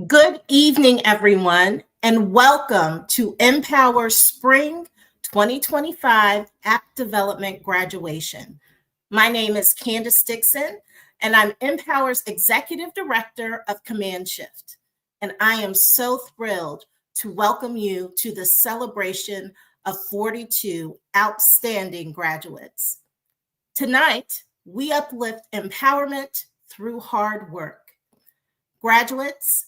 Good evening, everyone, and welcome to Empower Spring 2025 App Development Graduation. My name is Candace Dixon, and I'm Empower's Executive Director of Command Shift. And I am so thrilled to welcome you to the celebration of 42 outstanding graduates. Tonight, we uplift empowerment through hard work. Graduates,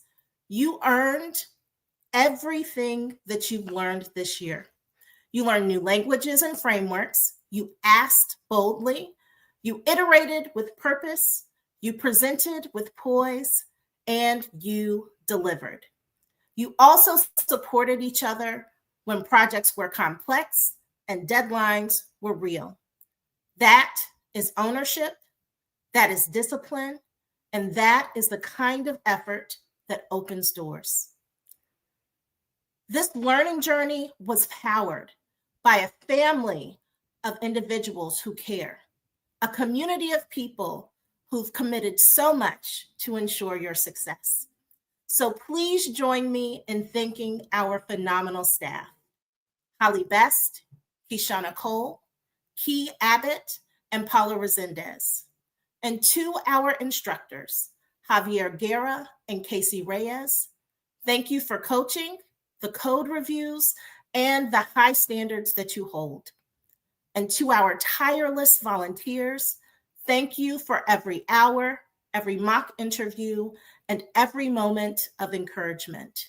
you earned everything that you've learned this year. You learned new languages and frameworks. You asked boldly. You iterated with purpose. You presented with poise, and you delivered. You also supported each other when projects were complex and deadlines were real. That is ownership. That is discipline. And that is the kind of effort that opens doors. This learning journey was powered by a family of individuals who care, a community of people who've committed so much to ensure your success. So please join me in thanking our phenomenal staff: Holly Best, Kishana Cole, Key Abbott, and Paula Resendez. And to our instructors, Javier Guerra and Casey Reyes. Thank you for coaching, the code reviews, and the high standards that you hold. And to our tireless volunteers, thank you for every hour, every mock interview, and every moment of encouragement.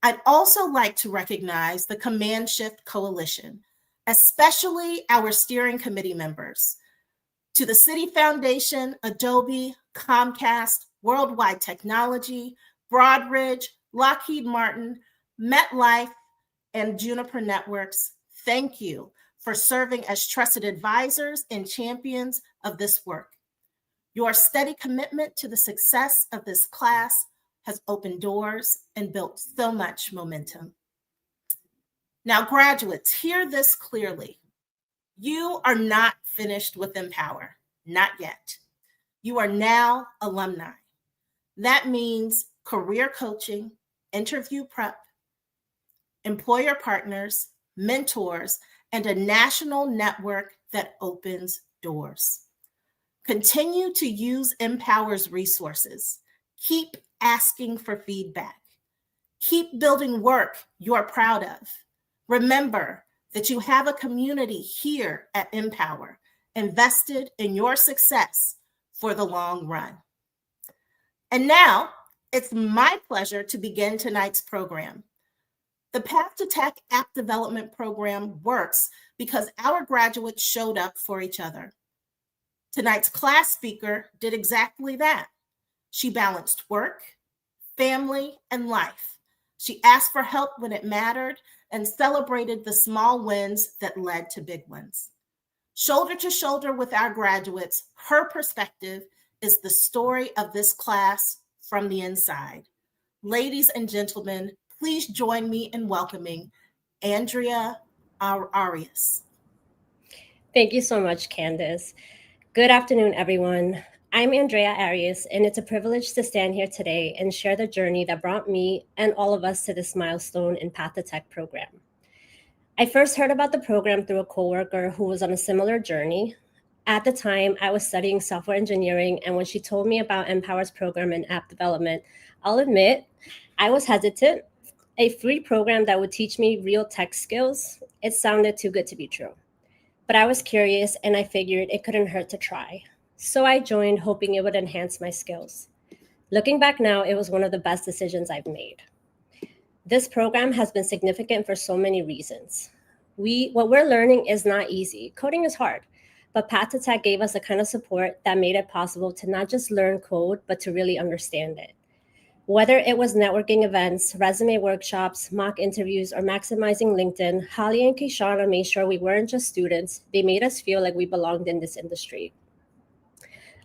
I'd also like to recognize the Command Shift Coalition, especially our steering committee members. To the City Foundation, Adobe, Comcast, Worldwide Technology, Broadridge, Lockheed Martin, MetLife, and Juniper Networks, thank you for serving as trusted advisors and champions of this work. Your steady commitment to the success of this class has opened doors and built so much momentum. Now, graduates, hear this clearly. You are not finished with Empower, not yet. You are now alumni. That means career coaching, interview prep, employer partners, mentors, and a national network that opens doors. Continue to use Empower's resources. Keep asking for feedback. Keep building work you're proud of. Remember that you have a community here at Empower invested in your success for the long run. And now it's my pleasure to begin tonight's program. The Path2TECH app development program works because our graduates showed up for each other. Tonight's class speaker did exactly that. She balanced work, family, and life. She asked for help when it mattered and celebrated the small wins that led to big ones. Shoulder to shoulder with our graduates, her perspective is the story of this class from the inside. Ladies and gentlemen, please join me in welcoming Andrea Arias. Thank you so much, Candace. Good afternoon, everyone. I'm Andrea Arias, and it's a privilege to stand here today and share the journey that brought me and all of us to this milestone in Path2TECH program. I first heard about the program through a coworker who was on a similar journey. At the time, I was studying software engineering, and when she told me about Empower's program in app development, I'll admit I was hesitant. A free program that would teach me real tech skills, it sounded too good to be true. But I was curious, and I figured it couldn't hurt to try. So I joined, hoping it would enhance my skills. Looking back now, it was one of the best decisions I've made. This program has been significant for so many reasons. What we're learning is not easy. Coding is hard, but Path2TECH gave us the kind of support that made it possible to not just learn code, but to really understand it. Whether it was networking events, resume workshops, mock interviews, or maximizing LinkedIn, Holly and Kishana made sure we weren't just students. They made us feel like we belonged in this industry.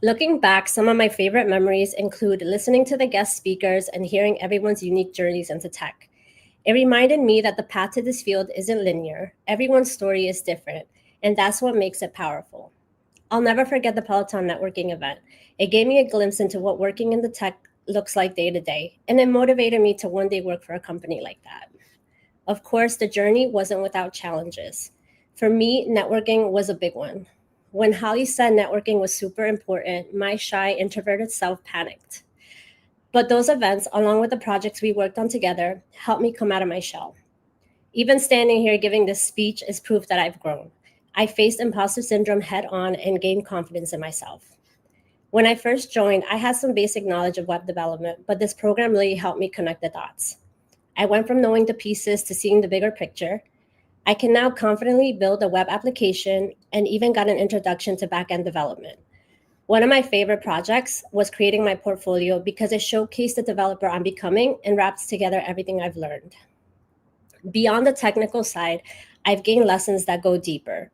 Looking back, some of my favorite memories include listening to the guest speakers and hearing everyone's unique journeys into tech. It reminded me that the path to this field isn't linear. Everyone's story is different, and that's what makes it powerful. I'll never forget the Peloton networking event. It gave me a glimpse into what working in the tech looks like day to day, and it motivated me to one day work for a company like that. Of course, the journey wasn't without challenges. For me, networking was a big one. When Holly said networking was super important, my shy, introverted self panicked. But those events, along with the projects we worked on together, helped me come out of my shell. Even standing here giving this speech is proof that I've grown. I faced imposter syndrome head on and gained confidence in myself. When I first joined, I had some basic knowledge of web development, but this program really helped me connect the dots. I went from knowing the pieces to seeing the bigger picture. I can now confidently build a web application and even got an introduction to back-end development. One of my favorite projects was creating my portfolio because it showcased the developer I'm becoming and wraps together everything I've learned. Beyond the technical side, I've gained lessons that go deeper.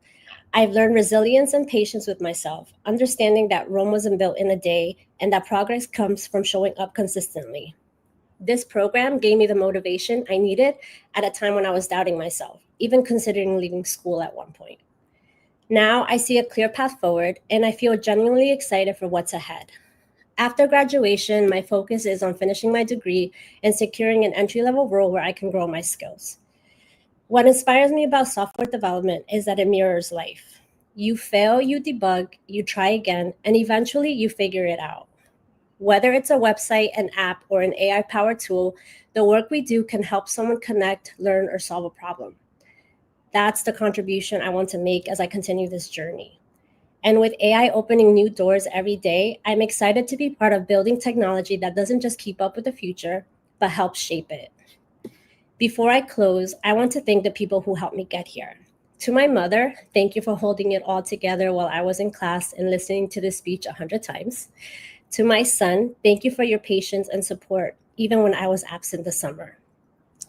I've learned resilience and patience with myself, understanding that Rome wasn't built in a day and that progress comes from showing up consistently. This program gave me the motivation I needed at a time when I was doubting myself, even considering leaving school at one point. Now I see a clear path forward, and I feel genuinely excited for what's ahead. After graduation, my focus is on finishing my degree and securing an entry-level role where I can grow my skills. What inspires me about software development is that it mirrors life. You fail, you debug, you try again, and eventually you figure it out. Whether it's a website, an app, or an AI-powered tool, the work we do can help someone connect, learn, or solve a problem. That's the contribution I want to make as I continue this journey. And with AI opening new doors every day, I'm excited to be part of building technology that doesn't just keep up with the future, but helps shape it. Before I close, I want to thank the people who helped me get here. To my mother, thank you for holding it all together while I was in class and listening to this speech 100 times. To my son, thank you for your patience and support, even when I was absent this summer.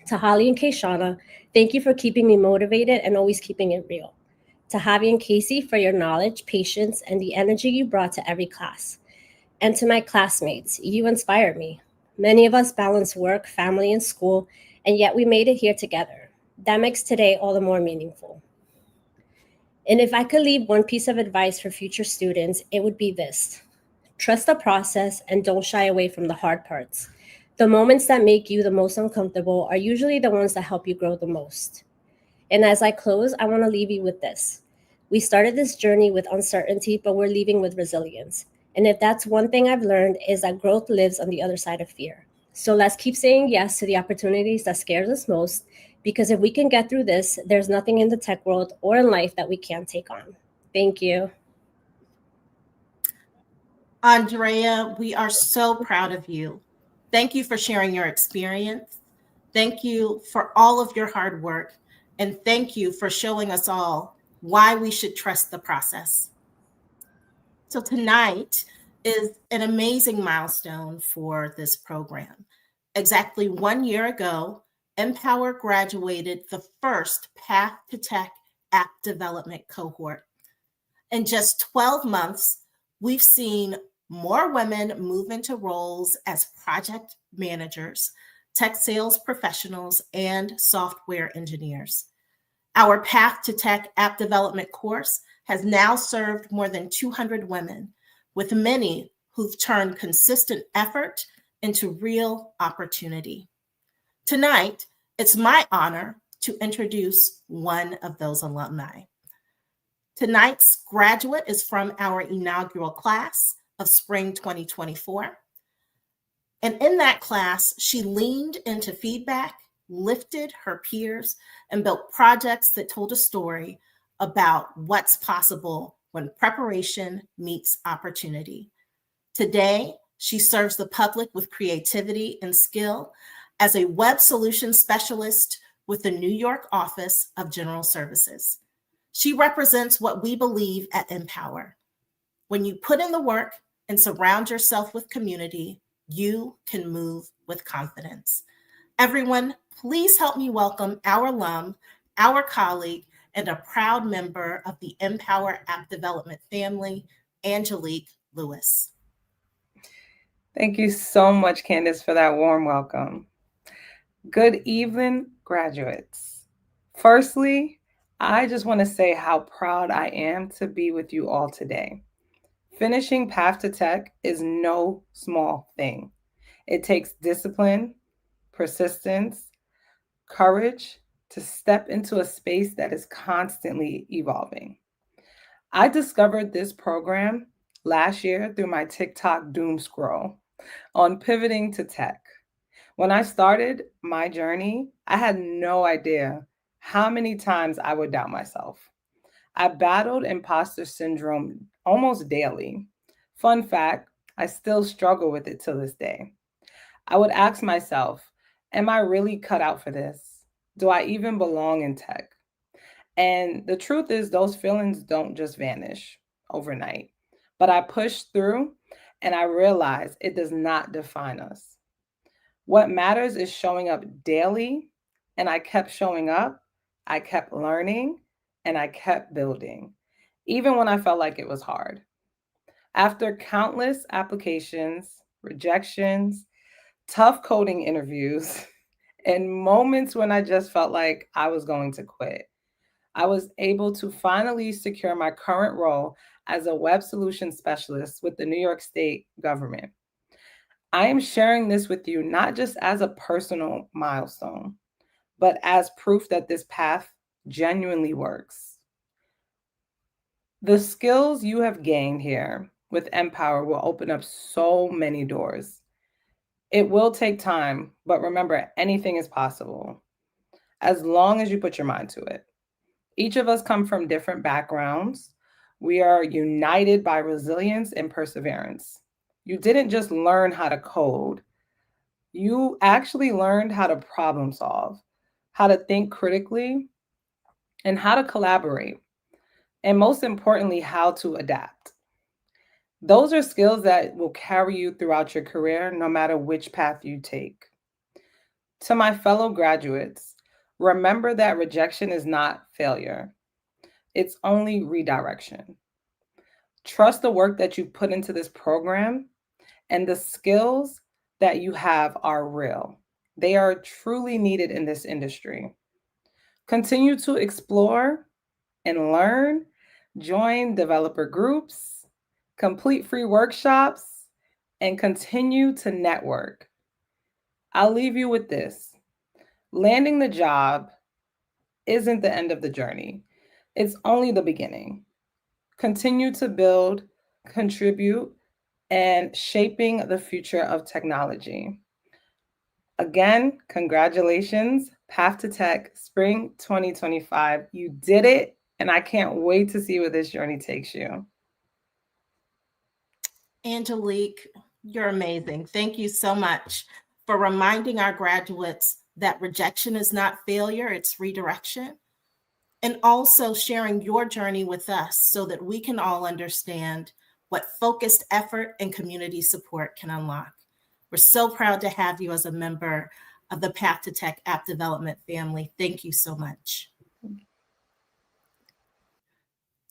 To Holly and Kishana, thank you for keeping me motivated and always keeping it real. To Javi and Casey for your knowledge, patience, and the energy you brought to every class. And to my classmates, you inspire me. Many of us balance work, family, and school, and yet we made it here together. That makes today all the more meaningful. And if I could leave one piece of advice for future students, it would be this: trust the process and don't shy away from the hard parts. The moments that make you the most uncomfortable are usually the ones that help you grow the most. And as I close, I want to leave you with this. We started this journey with uncertainty, but we're leaving with resilience. And if that's one thing I've learned, is that growth lives on the other side of fear. So let's keep saying yes to the opportunities that scares us most, because if we can get through this, there's nothing in the tech world or in life that we can't take on. Thank you. Andrea, we are so proud of you. Thank you for sharing your experience. Thank you for all of your hard work. And thank you for showing us all why we should trust the process. So, tonight is an amazing milestone for this program. Exactly 1 year ago, Empower graduated the first Path2TECH app development cohort. In just 12 months, we've seen more women move into roles as project managers, tech sales professionals, and software engineers. Our Path2TECH app development course has now served more than 200 women, with many who've turned consistent effort into real opportunity. Tonight, it's my honor to introduce one of those alumni. Tonight's graduate is from our inaugural class of spring 2024. And in that class, she leaned into feedback, lifted her peers, and built projects that told a story about what's possible when preparation meets opportunity. Today, she serves the public with creativity and skill as a web solution specialist with the New York office of General Services. She represents what we believe at Empower. When you put in the work and surround yourself with community, you can move with confidence. Everyone, please help me welcome our alum, our colleague, and a proud member of the Empower App Development family, Angelique Lewis. Thank you so much, Candace, for that warm welcome. Good evening, graduates. Firstly, I just want to say how proud I am to be with you all today. Finishing Path2TECH is no small thing. It takes discipline, persistence, courage to step into a space that is constantly evolving. I discovered this program last year through my TikTok doom scroll on pivoting to tech. When I started my journey, I had no idea how many times I would doubt myself. I battled imposter syndrome almost daily. Fun fact, I still struggle with it to this day. I would ask myself, am I really cut out for this? Do I even belong in tech? And the truth is, those feelings don't just vanish overnight. But I pushed through and I realized it does not define us. What matters is showing up daily, and I kept showing up, I kept learning, and I kept building, even when I felt like it was hard. After countless applications, rejections, tough coding interviews, and moments when I just felt like I was going to quit, I was able to finally secure my current role as a web solution specialist with the New York State government. I am sharing this with you not just as a personal milestone, but as proof that this path genuinely works. The skills you have gained here with Empower will open up so many doors. It will take time, but remember, anything is possible as long as you put your mind to it. Each of us come from different backgrounds. We are united by resilience and perseverance. You didn't just learn how to code, you actually learned how to problem solve, how to think critically, and how to collaborate. And most importantly, how to adapt. Those are skills that will carry you throughout your career, no matter which path you take. To my fellow graduates, remember that rejection is not failure, it's only redirection. Trust the work that you put into this program, and the skills that you have are real. They are truly needed in this industry. Continue to explore and learn join developer groups, complete free workshops, and continue to network. I'll leave you with this. Landing the job isn't the end of the journey. It's only the beginning. Continue to build, contribute, and shaping the future of technology. Again, congratulations, Path2TECH, Spring 2025. You did it, and I can't wait to see where this journey takes you. Angelique, you're amazing. Thank you so much for reminding our graduates that rejection is not failure, it's redirection. And also sharing your journey with us so that we can all understand what focused effort and community support can unlock. We're so proud to have you as a member of the Path2TECH app development family. Thank you so much.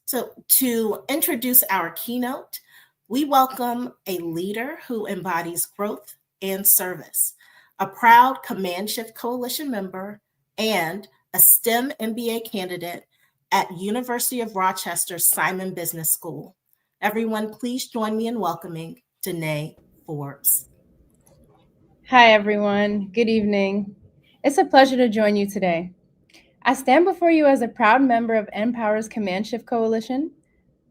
So to introduce our keynote, we welcome a leader who embodies growth and service, a proud Command Shift Coalition member, and a STEM MBA candidate at University of Rochester Simon Business School. Everyone, please join me in welcoming Danae Forbes. Hi, everyone. Good evening. It's a pleasure to join you today. I stand before you as a proud member of Empower's Command Shift Coalition,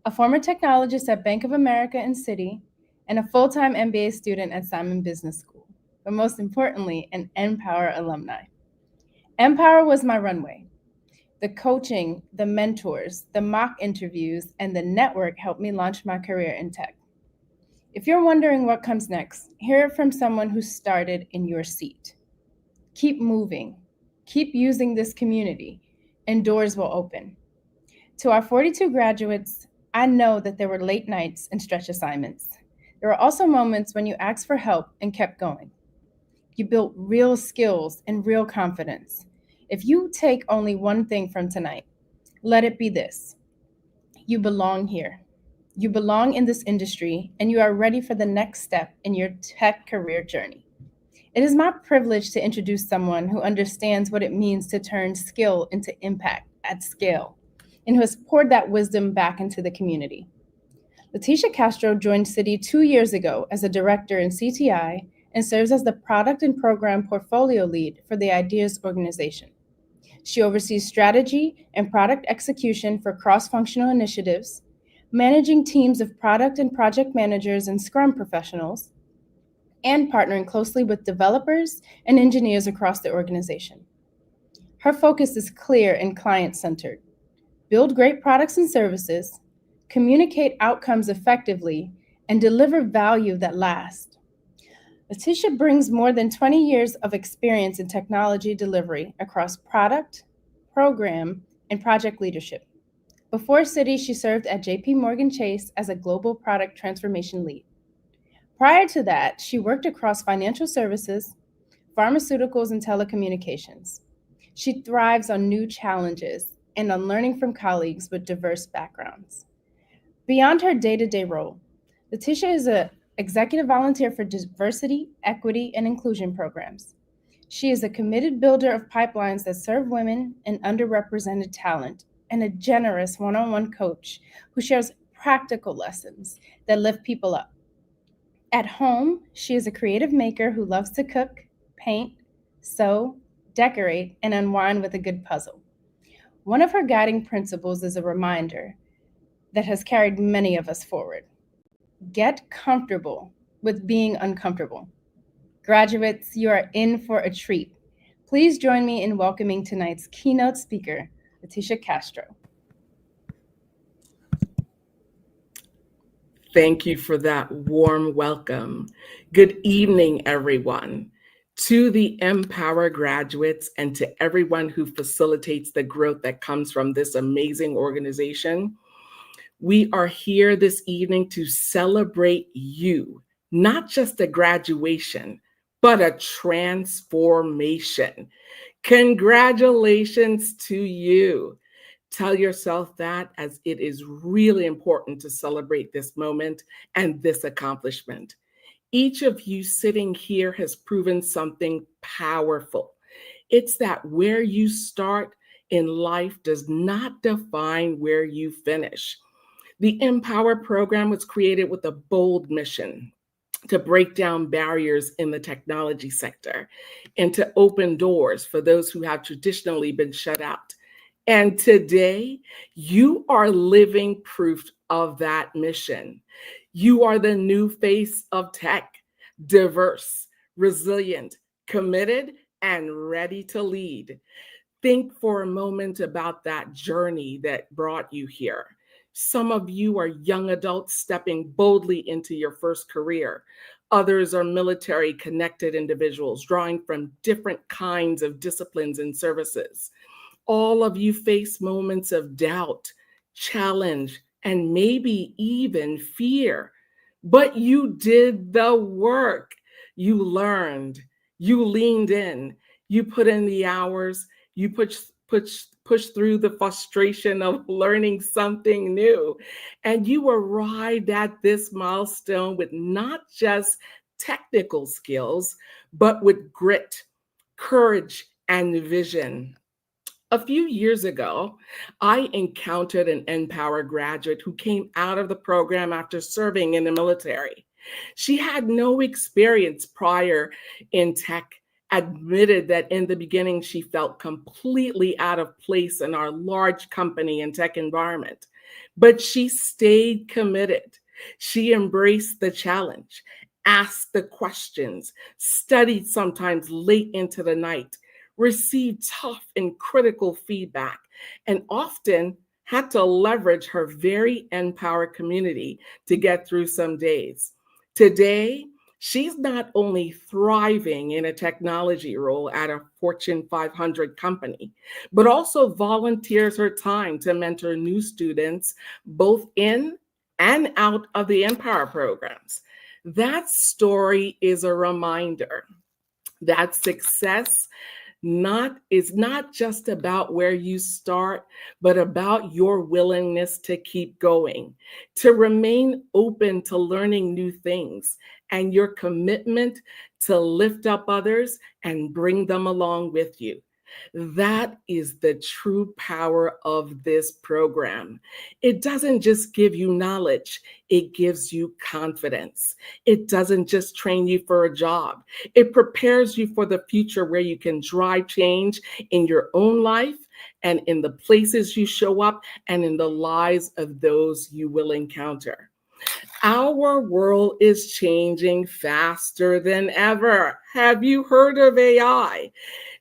a former technologist at Bank of America and Citi, and a full-time MBA student at Simon Business School, but most importantly, an Empower alumni. Empower was my runway. The coaching, the mentors, the mock interviews, and the network helped me launch my career in tech. If you're wondering what comes next, hear it from someone who started in your seat. Keep moving, keep using this community, and doors will open. To our 42 graduates, I know that there were late nights and stretch assignments. There were also moments when you asked for help and kept going. You built real skills and real confidence. If you take only one thing from tonight, let it be this: you belong here. You belong in this industry, and you are ready for the next step in your tech career journey. It is my privilege to introduce someone who understands what it means to turn skill into impact at scale, and who has poured that wisdom back into the community. Leticia Castro joined Citi 2 years ago as a director in CTI and serves as the product and program portfolio lead for the Ideas organization. She oversees strategy and product execution for cross-functional initiatives, managing teams of product and project managers and Scrum professionals, and partnering closely with developers and engineers across the organization. Her focus is clear and client-centered. Build great products and services, communicate outcomes effectively, and deliver value that lasts. Leticia brings more than 20 years of experience in technology delivery across product, program, and project leadership. Before Citi, she served at JP Morgan Chase as a global product transformation lead. Prior to that, she worked across financial services, pharmaceuticals, and telecommunications. She thrives on new challenges and on learning from colleagues with diverse backgrounds. Beyond her day-to-day role, Leticia is an executive volunteer for diversity, equity, and inclusion programs. She is a committed builder of pipelines that serve women and underrepresented talent, and a generous one-on-one coach who shares practical lessons that lift people up. At home, she is a creative maker who loves to cook, paint, sew, decorate, and unwind with a good puzzle. One of her guiding principles is a reminder that has carried many of us forward. Get comfortable with being uncomfortable. Graduates, you are in for a treat. Please join me in welcoming tonight's keynote speaker, Leticia Castro. Thank you for that warm welcome. Good evening, everyone. To the Empower graduates and to everyone who facilitates the growth that comes from this amazing organization, we are here this evening to celebrate you, not just a graduation, but a transformation. Congratulations to you. Tell yourself that, as it is really important to celebrate this moment and this accomplishment. Each of you sitting here has proven something powerful. It's that where you start in life does not define where you finish. The Empower program was created with a bold mission to break down barriers in the technology sector and to open doors for those who have traditionally been shut out. And today, you are living proof of that mission. You are the new face of tech, diverse, resilient, committed, and ready to lead. Think for a moment about that journey that brought you here. Some of you are young adults stepping boldly into your first career. Others are military connected individuals drawing from different kinds of disciplines and services. All of you face moments of doubt, challenge, and maybe even fear. But you did the work. You learned, you leaned in, you put in the hours, you push through the frustration of learning something new. And you arrived at this milestone with not just technical skills, but with grit, courage, and vision. A few years ago, I encountered an Empower graduate who came out of the program after serving in the military. She had no experience prior in tech, admitted that in the beginning she felt completely out of place in our large company and tech environment. But she stayed committed. She embraced the challenge, asked the questions, studied sometimes late into the night, received tough and critical feedback, and often had to leverage her very Empower community to get through some days. Today, she's not only thriving in a technology role at a Fortune 500 company, but also volunteers her time to mentor new students, both in and out of the Empower programs. That story is a reminder that success is not just about where you start, but about your willingness to keep going, to remain open to learning new things, and your commitment to lift up others and bring them along with you. That is the true power of this program. It doesn't just give you knowledge, it gives you confidence. It doesn't just train you for a job, it prepares you for the future where you can drive change in your own life and in the places you show up and in the lives of those you will encounter. Our world is changing faster than ever. Have you heard of AI?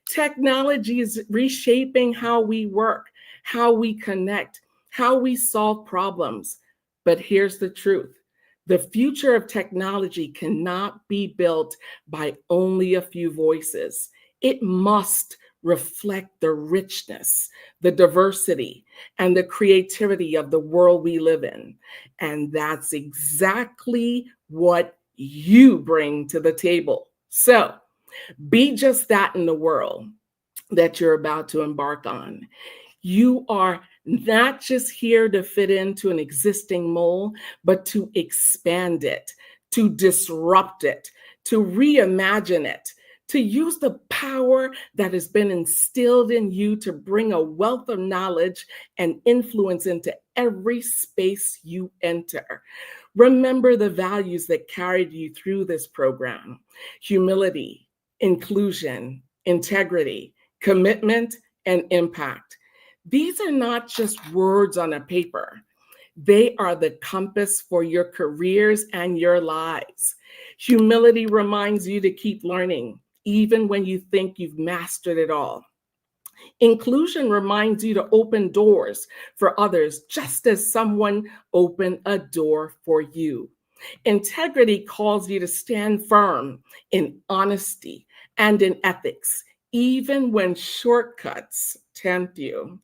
Technology is reshaping how we work, how we connect, how we solve problems. But here's the truth. The future of technology cannot be built by only a few voices. It must reflect the richness, the diversity, and the creativity of the world we live in. And that's exactly what you bring to the table. So, be just that in the world that you're about to embark on. You are not just here to fit into an existing mold, but to expand it, to disrupt it, to reimagine it, to use the power that has been instilled in you to bring a wealth of knowledge and influence into every space you enter. Remember the values that carried you through this program: humility, inclusion, integrity, commitment, and impact. These are not just words on a paper. They are the compass for your careers and your lives. Humility reminds you to keep learning, even when you think you've mastered it all. Inclusion reminds you to open doors for others, just as someone opened a door for you. Integrity calls you to stand firm in honesty and in ethics, even when shortcuts tempt you.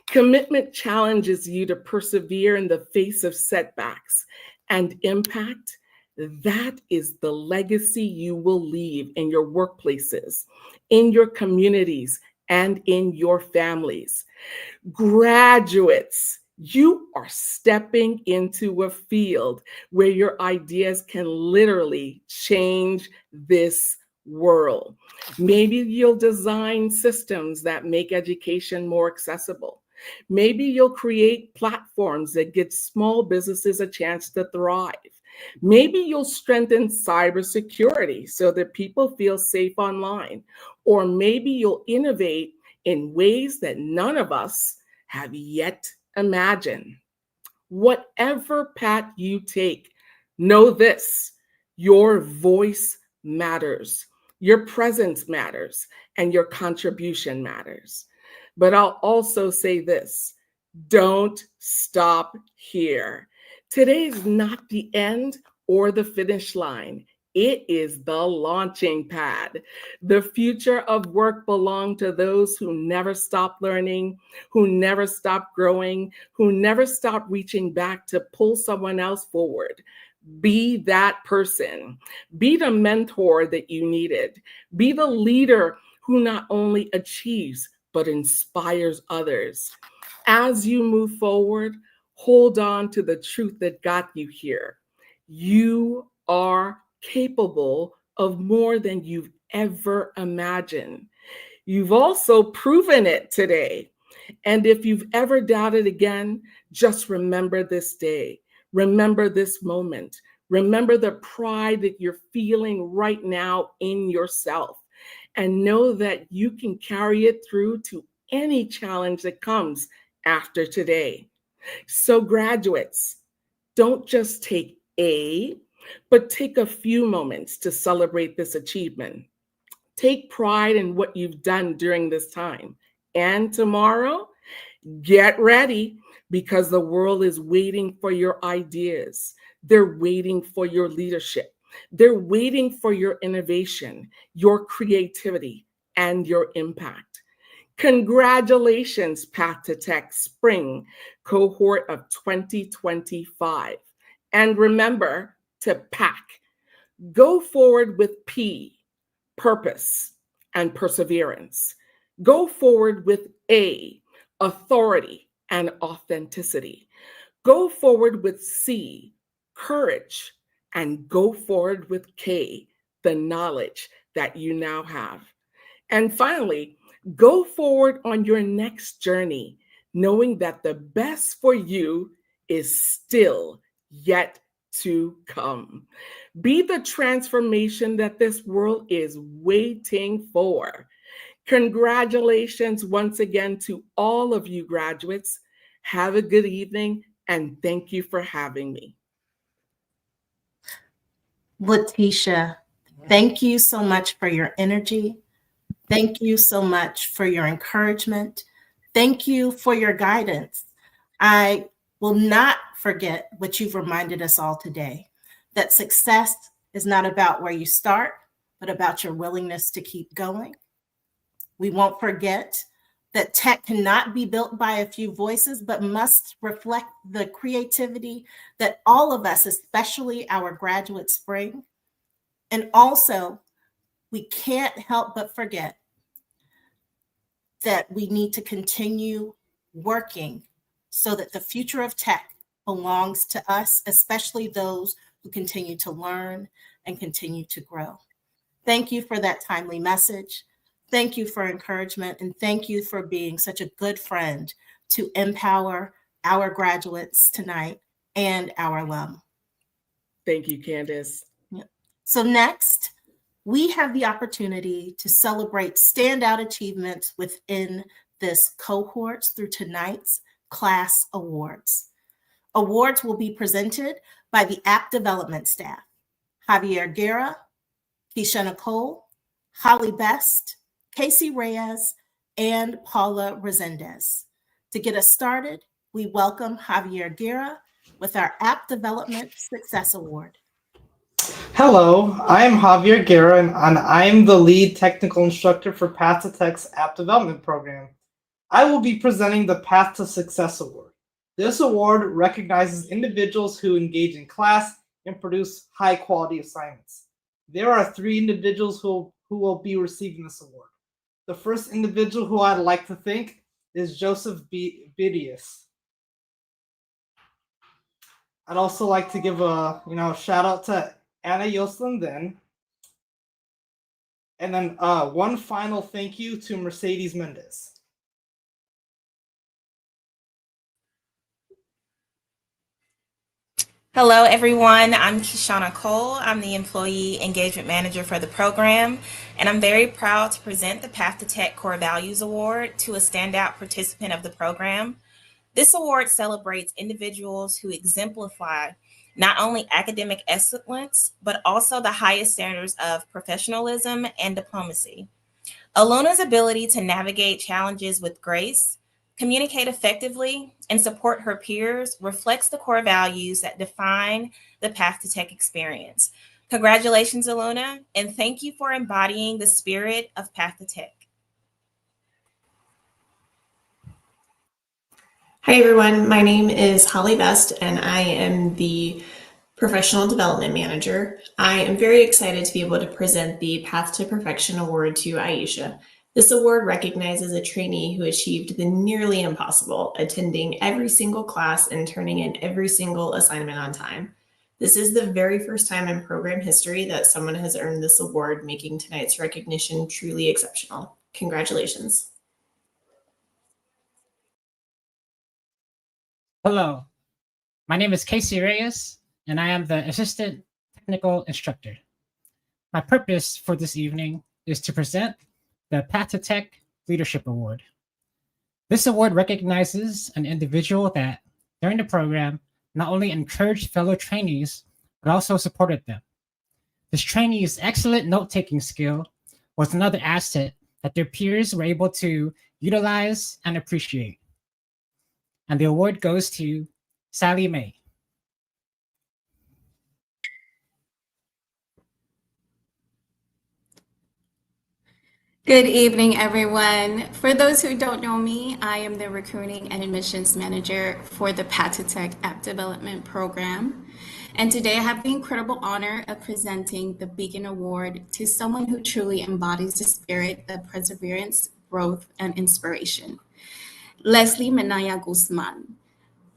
Commitment challenges you to persevere in the face of setbacks, and impact, that is the legacy you will leave in your workplaces, in your communities, and in your families. Graduates, you are stepping into a field where your ideas can literally change this world. Maybe you'll design systems that make education more accessible. Maybe you'll create platforms that give small businesses a chance to thrive. Maybe you'll strengthen cybersecurity so that people feel safe online. Or maybe you'll innovate in ways that none of us have yet imagined. Whatever path you take, know this: your voice matters, your presence matters, and your contribution matters. But I'll also say this: don't stop here. Today's not the end or the finish line. It is the launching pad. The future of work belongs to those who never stop learning, who never stop growing, who never stop reaching back to pull someone else forward. Be that person. Be the mentor that you needed. Be the leader who not only achieves, but inspires others. As you move forward, hold on to the truth that got you here. You are capable of more than you've ever imagined. You've also proven it today. And if you've ever doubted again, just remember this day. Remember this moment. Remember the pride that you're feeling right now in yourself. And know that you can carry it through to any challenge that comes after today. So, graduates, don't just take A, but take a few moments to celebrate this achievement. Take pride in what you've done during this time. And tomorrow, get ready, because the world is waiting for your ideas. They're waiting for your leadership. They're waiting for your innovation, your creativity, and your impact. Congratulations, Path2TECH Spring Cohort of 2025. And remember to pack. Go forward with P, purpose and perseverance. Go forward with A, authority and authenticity. Go forward with C, courage. And go forward with K, the knowledge that you now have. And finally, go forward on your next journey, knowing that the best for you is still yet to come. Be the transformation that this world is waiting for. Congratulations once again to all of you graduates. Have a good evening, and thank you for having me. Letitia, thank you so much for your energy. Thank you so much for your encouragement. Thank you for your guidance. I will not forget what you've reminded us all today, that success is not about where you start, but about your willingness to keep going. We won't forget that tech cannot be built by a few voices, but must reflect the creativity that all of us, especially our graduates, bring. And also, we can't help but forget that we need to continue working so that the future of tech belongs to us, especially those who continue to learn and continue to grow. Thank you for that timely message. Thank you for encouragement, and thank you for being such a good friend to empower our graduates tonight and our alum. Thank you, Candace. So next, we have the opportunity to celebrate standout achievements within this cohort through tonight's class awards. Awards will be presented by the app development staff: Javier Guerra, Keisha Nicole, Holly Best, Casey Reyes, and Paula Resendez. To get us started, we welcome Javier Guerra with our App Development Success Award. Hello, I am Javier Guerra, and I'm the lead technical instructor for Path2TECH's App Development Program. I will be presenting the Path to Success Award. This award recognizes individuals who engage in class and produce high-quality assignments. There are 3 individuals who will be receiving this award. The first individual who I'd like to thank is Joseph Bidius. I'd also like to give a shout out to Anna Yoslin then, And then one final thank you to Mercedes Mendez. Hello, everyone. I'm Kishana Cole. I'm the Employee Engagement Manager for the program, and I'm very proud to present the Path2TECH Core Values Award to a standout participant of the program. This award celebrates individuals who exemplify not only academic excellence, but also the highest standards of professionalism and diplomacy. Aluna's ability to navigate challenges with grace, communicate effectively, and support her peers reflects the core values that define the Path2TECH experience. Congratulations, Aluna, and thank you for embodying the spirit of Path2TECH. Hi, everyone. My name is Holly Best, and I am the Professional Development Manager. I am very excited to be able to present the Path to Perfection Award to Aisha. This award recognizes a trainee who achieved the nearly impossible, attending every single class and turning in every single assignment on time. This is the very first time in program history that someone has earned this award, making tonight's recognition truly exceptional. Congratulations. Hello, my name is Casey Reyes, and I am the Assistant Technical Instructor. My purpose for this evening is to present the Path2TECH Leadership Award. This award recognizes an individual that, during the program, not only encouraged fellow trainees, but also supported them. This trainee's excellent note-taking skill was another asset that their peers were able to utilize and appreciate. And the award goes to Sally May. Good evening, everyone. For those who don't know me, I am the Recruiting and Admissions Manager for the Path2TECH App Development Program. And today I have the incredible honor of presenting the Beacon Award to someone who truly embodies the spirit of perseverance, growth, and inspiration. Leslie Menaya Guzman.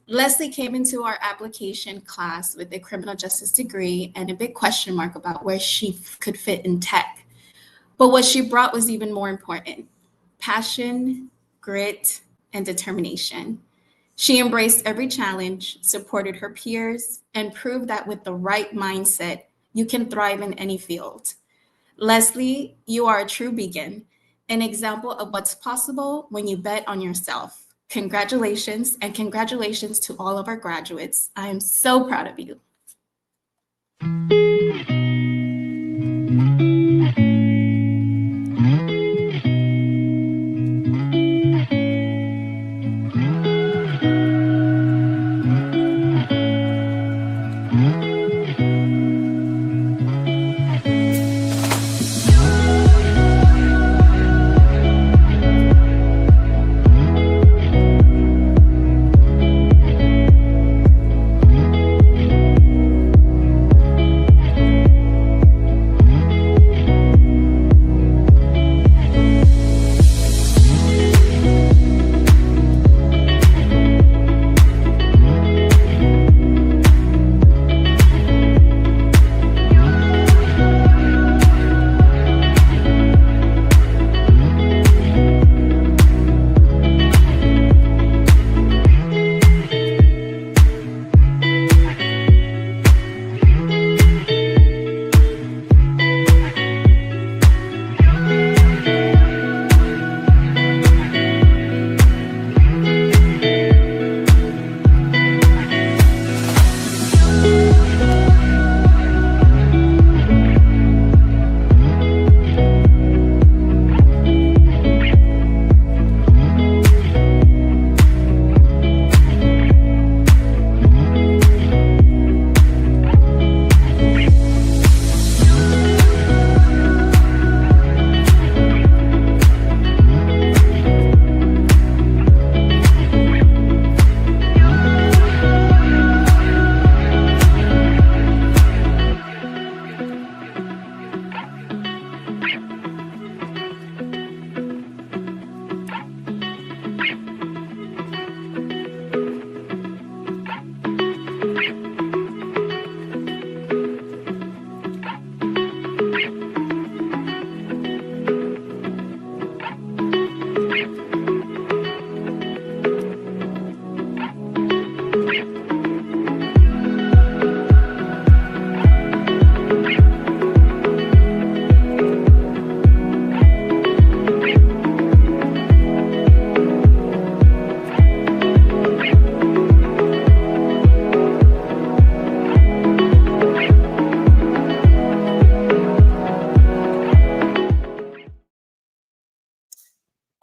Leslie came into our application class with a criminal justice degree and a big question mark about where she could fit in tech. But what she brought was even more important: passion, grit, and determination. She embraced every challenge, supported her peers, and proved that with the right mindset, you can thrive in any field. Leslie, you are a true beacon, an example of what's possible when you bet on yourself. Congratulations, and congratulations to all of our graduates. I am so proud of you.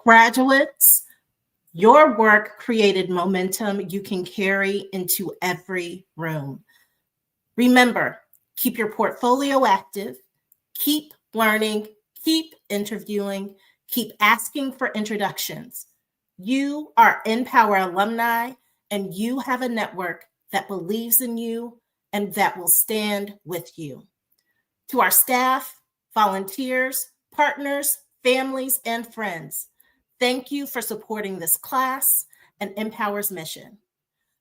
Graduates, your work created momentum you can carry into every room. Remember, keep your portfolio active, keep learning, keep interviewing, keep asking for introductions. You are Empower alumni, and you have a network that believes in you and that will stand with you. To our staff, volunteers, partners, families, and friends, thank you for supporting this class and Empower's mission.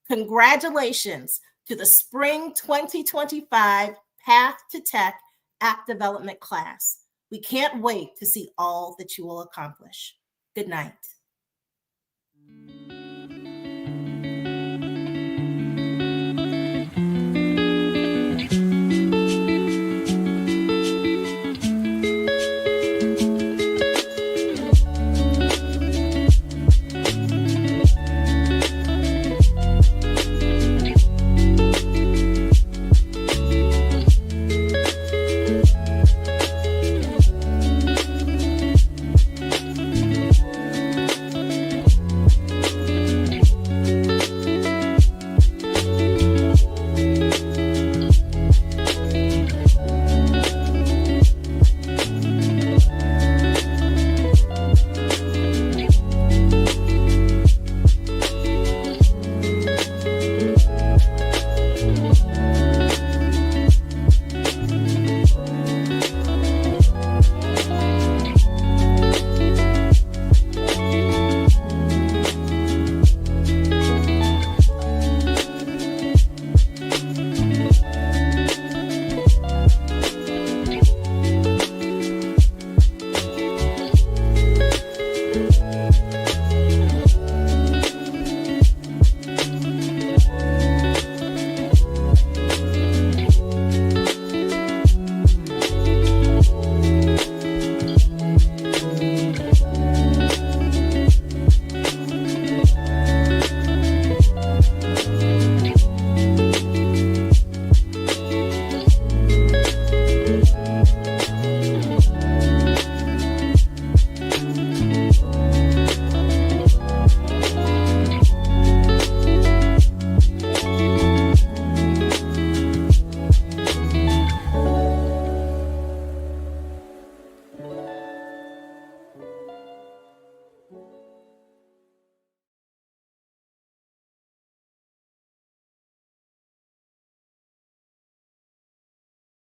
Congratulations to the Spring 2025 Path2TECH App Development class. We can't wait to see all that you will accomplish. Good night.